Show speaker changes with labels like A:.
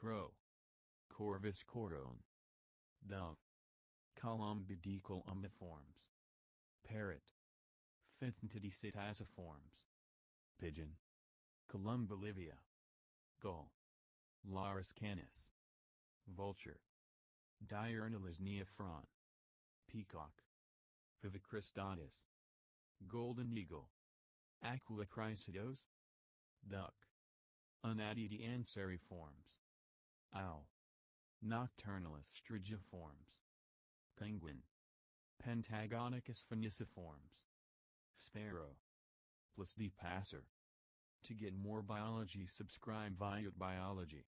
A: Crow. Corvus coron. Dove. Columbidicolumbiformes. Parrot. PHAETHONTIDAE. Pigeon. Columba livia. Gull. LARUS CANUS. Vulture. Diurnales neophron. Peacock. Vivicristatus. Golden eagle. AQUILA CHRYSAETOS. Duck. ANATIDAE ANSERIFORMES. Owl. Nocturnalis strigiformes. Penguin. Pentagonicus phaenaciformes. Sparrow. PLOCEIDE passer. To get more biology, subscribe Viyet Biology.